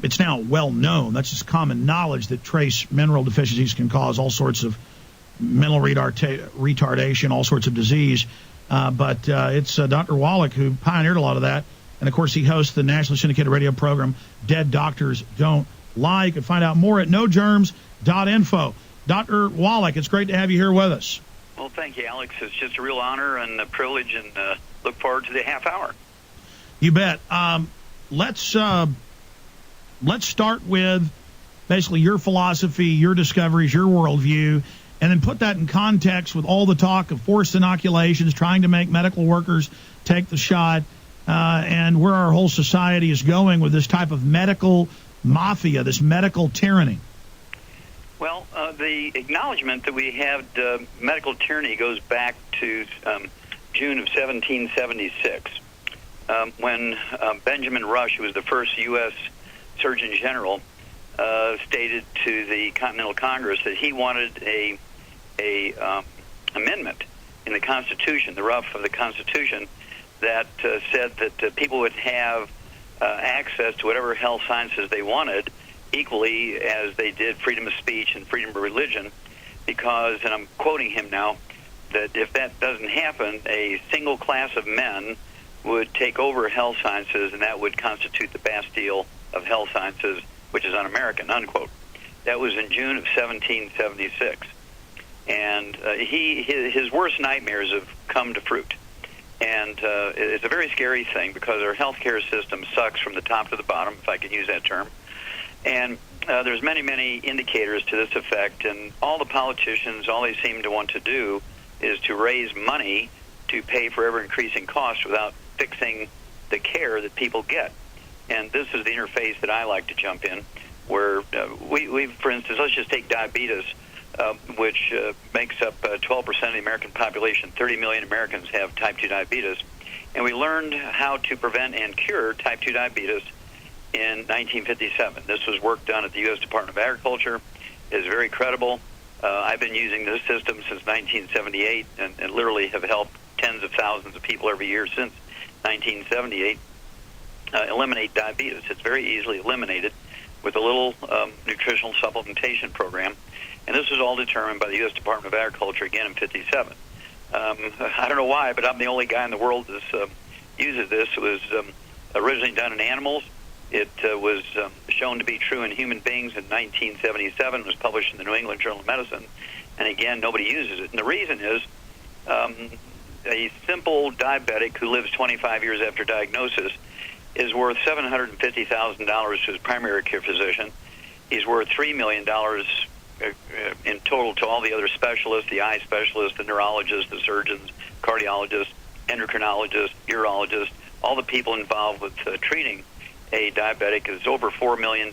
it's now well known, that's just common knowledge, that trace mineral deficiencies can cause all sorts of mental retardation, all sorts of disease. But it's Dr. Wallach who pioneered a lot of that. And, of course, he hosts the nationally syndicated radio program Dead Doctors Don't Lie. You can find out more at nogerms.info. Dr. Wallach, it's great to have you here with us. Well, thank you, Alex. It's just a real honor and a privilege, and look forward to the half hour. You bet. Let's start with basically your philosophy, your discoveries, your worldview, and then put that in context with all the talk of forced inoculations, trying to make medical workers take the shot, and where our whole society is going with this type of medical mafia, this medical tyranny. Well, the acknowledgement that we have medical tyranny goes back to June of 1776, when Benjamin Rush, who was the first U.S. Surgeon General, stated to the Continental Congress that he wanted a amendment in the Constitution, the rough of the Constitution, that said that people would have access to whatever health sciences they wanted, equally as they did freedom of speech and freedom of religion, because, and I'm quoting him now, that if that doesn't happen, a single class of men would take over health sciences, and that would constitute the Bastille of health sciences, which is un-American, unquote. That was in June of 1776. And his worst nightmares have come to fruit. And it's a very scary thing, because our healthcare system sucks from the top to the bottom, if I can use that term. And there's many, many indicators to this effect, and all the politicians, all they seem to want to do is to raise money to pay for ever-increasing costs without fixing the care that people get. And this is the interface that I like to jump in, where we for instance, let's just take diabetes, which makes up 12% of the American population. 30 million Americans have type 2 diabetes. And we learned how to prevent and cure type 2 diabetes in 1957. This was work done at the U.S. Department of Agriculture. It is very credible. I've been using this system since 1978 and literally have helped tens of thousands of people every year since 1978 eliminate diabetes. It's very easily eliminated with a little nutritional supplementation program. And this was all determined by the U.S. Department of Agriculture, again, in 57. I don't know why, but I'm the only guy in the world that uses this. It was originally done in animals. It was shown to be true in human beings in 1977. It was published in the New England Journal of Medicine. And again, nobody uses it. And the reason is a simple diabetic who lives 25 years after diagnosis is worth $750,000 to his primary care physician. He's worth $3 million in total to all the other specialists, the eye specialists, the neurologists, the surgeons, cardiologists, endocrinologists, urologists, all the people involved with treating a diabetic is over $4 million.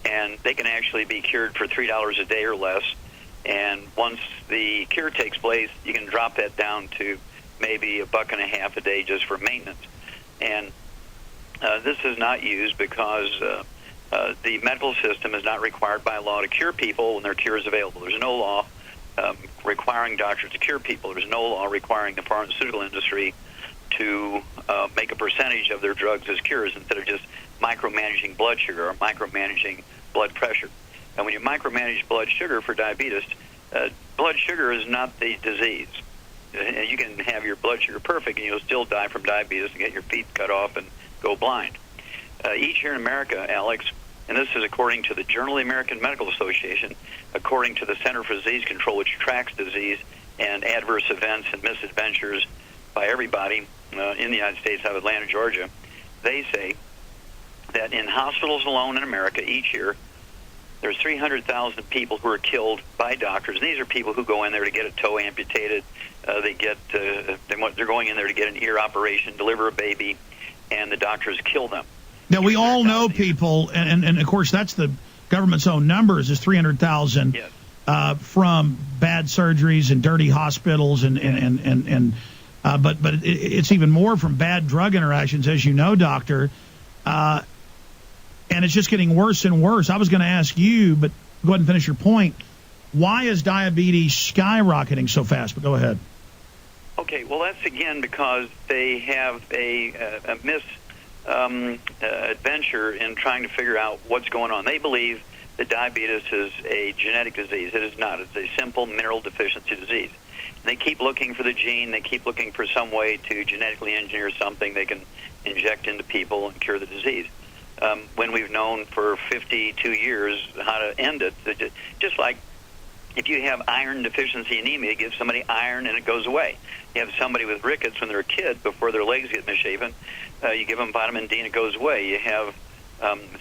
And they can actually be cured for $3 a day or less. And once the cure takes place, you can drop that down to maybe $1.50 a day just for maintenance. And this is not used because the medical system is not required by law to cure people when their cure is available. There's no law requiring doctors to cure people. There's no law requiring the pharmaceutical industry to make a percentage of their drugs as cures instead of just micromanaging blood sugar or micromanaging blood pressure. And when you micromanage blood sugar for diabetes, blood sugar is not the disease. And you can have your blood sugar perfect and you'll still die from diabetes and get your feet cut off and go blind. Each year in America, Alex, and this is according to the Journal of the American Medical Association, according to the Center for Disease Control, which tracks disease and adverse events and misadventures by everybody in the United States out of Atlanta, Georgia, they say that in hospitals alone in America each year, there's 300,000 people who are killed by doctors. And these are people who go in there to get a toe amputated. They're going in there to get an ear operation, deliver a baby, and the doctors kill them. Now, we all know people, and of course, that's the government's own numbers, is 300,000 yes. From bad surgeries and dirty hospitals, but it's even more from bad drug interactions, as you know, doctor. And it's just getting worse and worse. I was going to ask you, but go ahead and finish your point. Why is diabetes skyrocketing so fast? But go ahead. adventure in trying to figure out what's going on. They believe that diabetes is a genetic disease. It is not. It's a simple mineral deficiency disease. They keep looking for the gene. They keep looking for some way to genetically engineer something they can inject into people and cure the disease. When we've known for 52 years how to end it, just like if you have iron deficiency anemia, give somebody iron and it goes away. You have somebody with rickets when they're a kid before their legs get misshapen, you give them vitamin D and it goes away. You have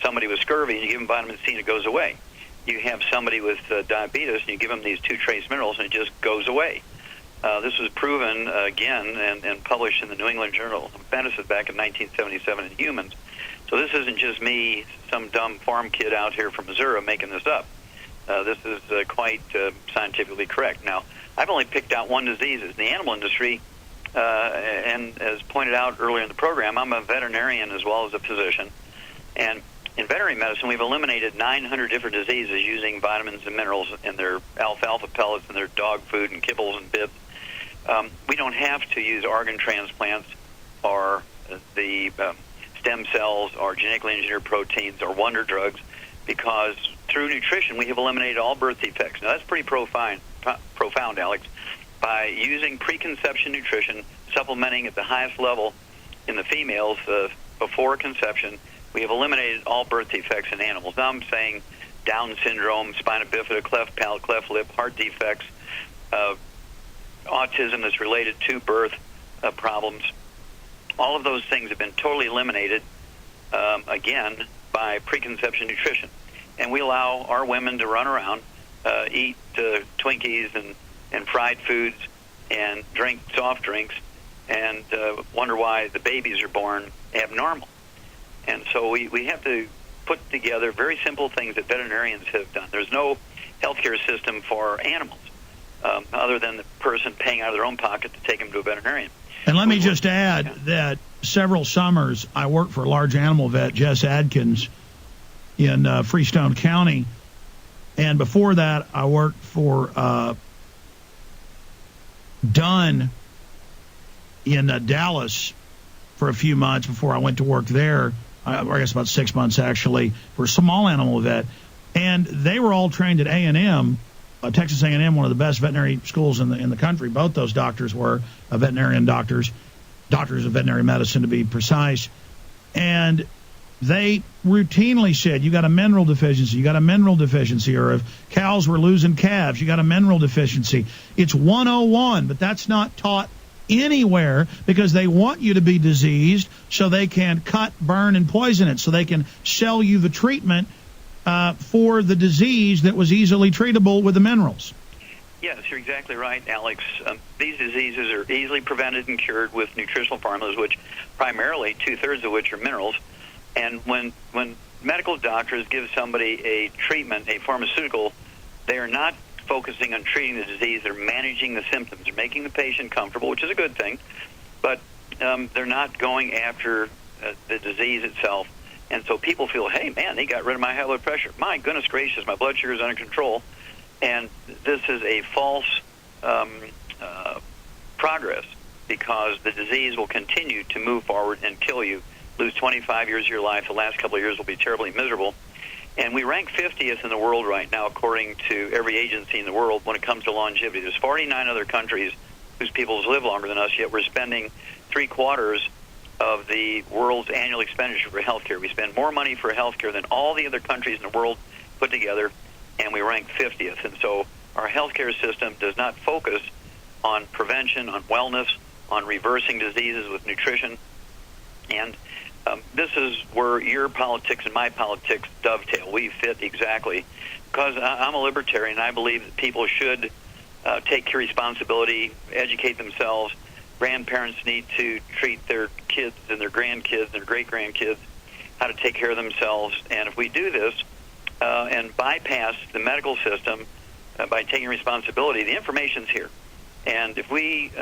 somebody with scurvy and you give them vitamin C and it goes away. You have somebody with diabetes and you give them these 2 trace minerals and it just goes away. This was proven again and published in the New England Journal of Medicine back in 1977 in humans. So this isn't just me, some dumb farm kid out here from Missouri making this up. This is quite scientifically correct. Now, I've only picked out one disease. In the animal industry, and as pointed out earlier in the program, I'm a veterinarian as well as a physician. And in veterinary medicine, we've eliminated 900 different diseases using vitamins and minerals in their alfalfa pellets and their dog food and kibbles and bibs. We don't have to use organ transplants or the stem cells or genetically engineered proteins or wonder drugs because through nutrition we have eliminated all birth defects. Now that's pretty profound, Alex. By using preconception nutrition, supplementing at the highest level in the females before conception, we have eliminated all birth defects in animals. Now I'm saying Down syndrome, spina bifida, cleft palate, cleft lip, heart defects, autism that's related to birth problems. All of those things have been totally eliminated, again, by preconception nutrition. And we allow our women to run around, eat Twinkies and fried foods and drink soft drinks and wonder why the babies are born abnormal. And so we have to put together very simple things that veterinarians have done. There's no healthcare system for animals other than the person paying out of their own pocket to take them to a veterinarian. And let me just add that several summers I worked for a large animal vet, Jess Adkins, in Freestone County. And before that, I worked for Dunn in Dallas for a few months before I went to work there. I guess about 6 months, actually, for a small animal vet. And they were all trained at A&M, Texas A&M, one of the best veterinary schools in the country. Both those doctors were veterinarian doctors of veterinary medicine, to be precise. And they routinely said, you got a mineral deficiency, or if cows were losing calves, you got a mineral deficiency. It's 101, but that's not taught anywhere because they want you to be diseased so they can cut, burn, and poison it, so they can sell you the treatment for the disease that was easily treatable with the minerals. Yes, you're exactly right, Alex. These diseases are easily prevented and cured with nutritional formulas, which primarily 2/3 of which are minerals. And when medical doctors give somebody a treatment, a pharmaceutical, they are not focusing on treating the disease. They're managing the symptoms. They're making the patient comfortable, which is a good thing, but they're not going after the disease itself. And so people feel, hey, man, they got rid of my high blood pressure. My goodness gracious, my blood sugar is under control. And this is a false progress because the disease will continue to move forward and kill you. Lose 25 years of your life. The last couple of years will be terribly miserable. And we rank 50th in the world right now, according to every agency in the world, when it comes to longevity. There's 49 other countries whose peoples live longer than us, yet we're spending 3/4 of the world's annual expenditure for healthcare. We spend more money for healthcare than all the other countries in the world put together, and we rank 50th. And so our healthcare system does not focus on prevention, on wellness, on reversing diseases with nutrition. And this is where your politics and my politics dovetail. We fit exactly. Because I'm a libertarian, I believe that people should take responsibility, educate themselves. Grandparents need to treat their kids and their grandkids and their great-grandkids how to take care of themselves. And if we do this and bypass the medical system by taking responsibility, the information's here. And if we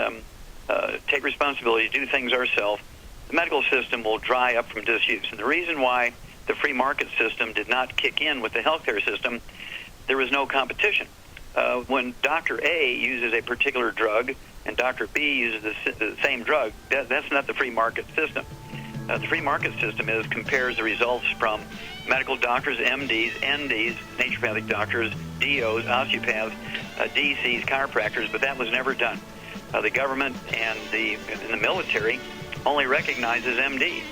take responsibility, do things ourselves, the medical system will dry up from disuse. And the reason why the free market system did not kick in with the healthcare system, there was no competition. When Dr. A uses a particular drug and Dr. B uses the same drug, that's not the free market system. The free market system compares the results from medical doctors, MDs, NDs, naturopathic doctors, DOs, osteopaths, DCs, chiropractors, but that was never done. The government and the military only recognizes MD.